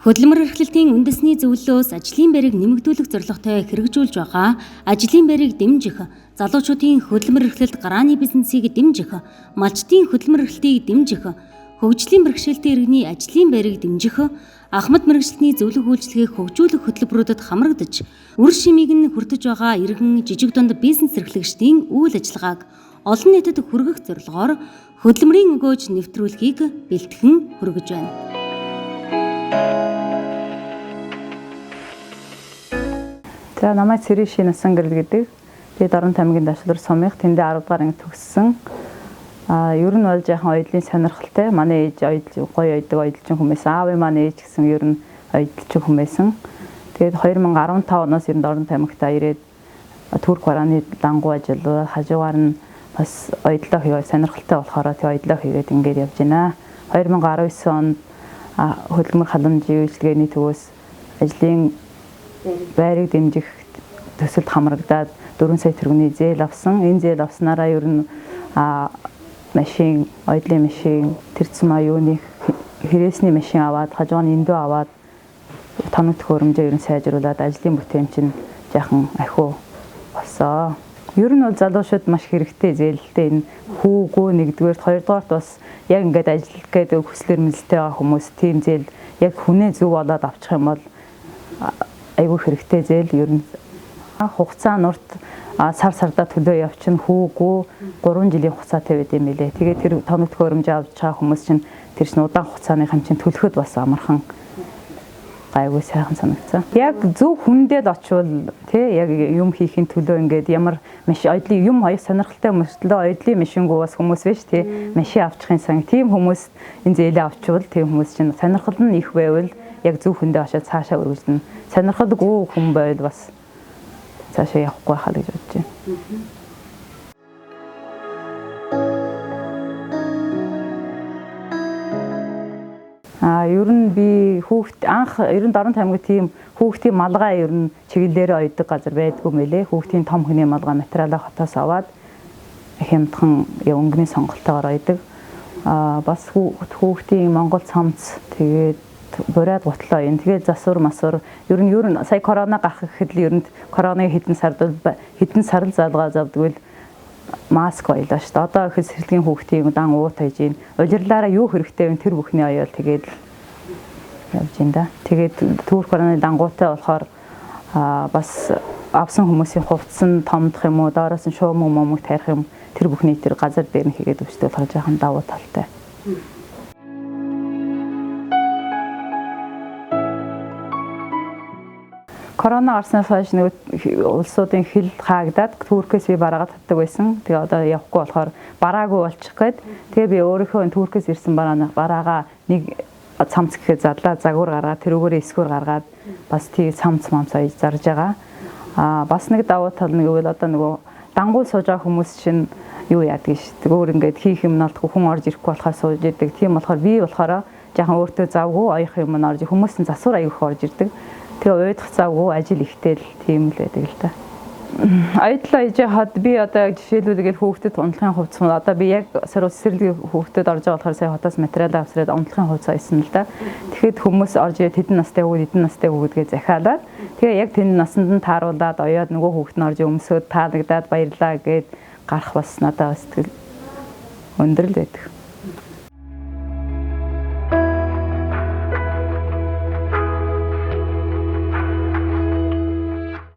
Хөдөлмөр эрхлэлтийн үндэсний зөвлөлөөс ажлын байрыг нэмэгдүүлэх зорилготой хэрэгжүүлж байгаа ажлын байрыг дэмжих, залуучуудын хөдөлмөр эрхлэлт гарааны бизнесийг дэмжих, малчдын хөдөлмөр эрхлэлтийг дэмжих, хөгжлийн бэрхшээлтэй иргэний ажлын байрыг дэмжих, ахмад мэргэжилтний зөвлөх үйлчлэгийг хөгжүүлэх хөтөлбөрүүдэд хамрагдаж, үр шимийг нь хүртэж байгаа иргэн жижиг дунд бизнес эрхлэгчдийн үйл ажиллагааг олон нийтэд хүргэх зорилгоор хөдөлмөрийн өгөөж нэвтрүүлгийг бэлтгэн хүргэж байна. За намайг Цэриши Насангэрл гэдэг. Би Дорнот аймгийн Дашлуур сумын тэндээ 10 дугаар анги төгссөн. Ер нь бол жоохон оюутлын сонирхолтой. Манай ээж гоё ойдог оюутлчин хүмүүс. Аавын манай ээж гэсэн ер нь оюутлчин хүмүүс. Тэгээд 2015 оноос ер нь Дорнот аймагт ирээд Турк барааны дангуу ажиллаа. Хажуугаар нь бас оюутлаа хийгээ сонирхолтой болохоор тэг оюутлаа хийгээд ингээд явж байна. 2019 онд хөдөлмөр халамжийн үйлчилгээний төвөөс ажлын байрыг дэмжих төсөлд хамрагдаад 4 сая төгрөгийн зээл авсан. Энэ зээл авснараа ер нь машин, оюутлын машин, тэрцэн аюуны хэрэгсний машин аваад, хажууны эндөө аваад тоног төхөөрөмжөө ер нь сайжруулад ажлын бүтээн чинь жаахан ахиу болсон. Ер нь бол залуучууд маш хэрэгтэй зээлтэй энэ хүүгөө нэгдүгээр, хоёрдугаарт бас яг ингээд ажиллах гэдэг хүслэр мэлтэй байгаа хүмүүс тийм зээл яг хүнээ зөв болоод авчих юм бол айгүй хэрэгтэй зээл ер нь хугацаа нурт сар-сардаа төлөө явчихна хүүгөө 3 жилийн хугацаатай байд юм билэ. Тэгээд тэр тоног төхөөрөмж авч байгаа хүмүүс чинь тэр чинь удаан хугацааны хамчин төлөхөд бас амархан гайгүй сайхан санагцсан. Яг зөв хүндээд очивол тий яг юм хийхин төлөө ингээд ямар машин оюутлын юм хоёр сонирхолтой хүмүүслээ оюутлын машингуу бас хүмүүс биш тий машин авчихын сан тийм хүмүүс энэ зээлээ авчвал тийм хүмүүс чинь сонирхол нь их байвал яг зөв хүндээ очиод цаашаа өргөжлөн сонирхолгүй хүн байвал бас цаашаа явахгүй хаа гэж бодож байна. Ер нь би хүүхд анх ер нь Дорнот аймагт тийм хүүхдийн малгай ер нь чиглэлээр ойдог газар байдгүй мөлий. Хүүхдийн том хүний малгай материалаа хотоос аваад хямдхан өнгөний сонголтоор ойдог. Бас хүүхдийн Монгол цамц тэгээд бурайд гутлаа юм. Тэгээд засвар масвар ер нь сая корона гарах гэхэд л ер нь коронавиг хэдэн сар л залгаа завдггүй маск ойлоо шүү дээ. Одоо их сэрэлгийн хүүхдийн удаан уут хайж ийн. Улирлаараа юу хэрэгтэй вэ? Тэр бүхний оёол тэгээд явж ин да. Тэгээд Турк барааны дангуутай болохоор бас авсан хүмүүсийн хувцас нь томдох юм уу, доороос нь шуум момог тарих юм. Тэр бүхний тэр газар дээр нь хийгээд өвчтөд болохоор жоохон давуу талтай. Корона гарснаас хойш нэг улсуудын хил хаагдаад Туркээс би бараагаа татдаг байсан. Тэгээ одоо явахгүй болохоор бараагүй болчих гээд тэгээ би өөрийнхөө Туркээс ирсэн бараагаа нэг цамц гэхэд задлаа загвар гаргаад тэрүүгээр эсгүүр гаргаад бас тий цамц мамц аяж зарж байгаа. Бас нэг давуу тал нь гэвэл одоо нөгөө дангуул сууж байгаа хүмүүс чинь юу яадаг шүү. Өөр ингээд хийх юм наалдахгүй хүн орж ирэхгүй болохоор сууж идэг. Тийм болохоор би болохоор жаахан өөртөө завгүй оёх юм нь орж хүмүүсийн засвар аягүйх орж ирдэг. Тэгээ уйдах завгүй ажил ихтэй л тийм л байдаг л да. Оюутлаа хийж хаад би одоо жишээлбэл хүүхдэд унтлахын хувцас одоо би яг сэрэлгийн хүүхдэд орж байгаа болохоор сая хотоос материал авсраад унтлахын хувцас айсан л да. Тэгэхэд хүмүүс орж ирээд хэдэн настай хүү гэдгээ захиалаад тэгээ яг тэнд насанд нь тааруулаад оёод нөгөө хүүхд нь орж өмсөд таалагдаад баярлаа гэд гарах бас надад бас тэгэл өндөр л байдаг.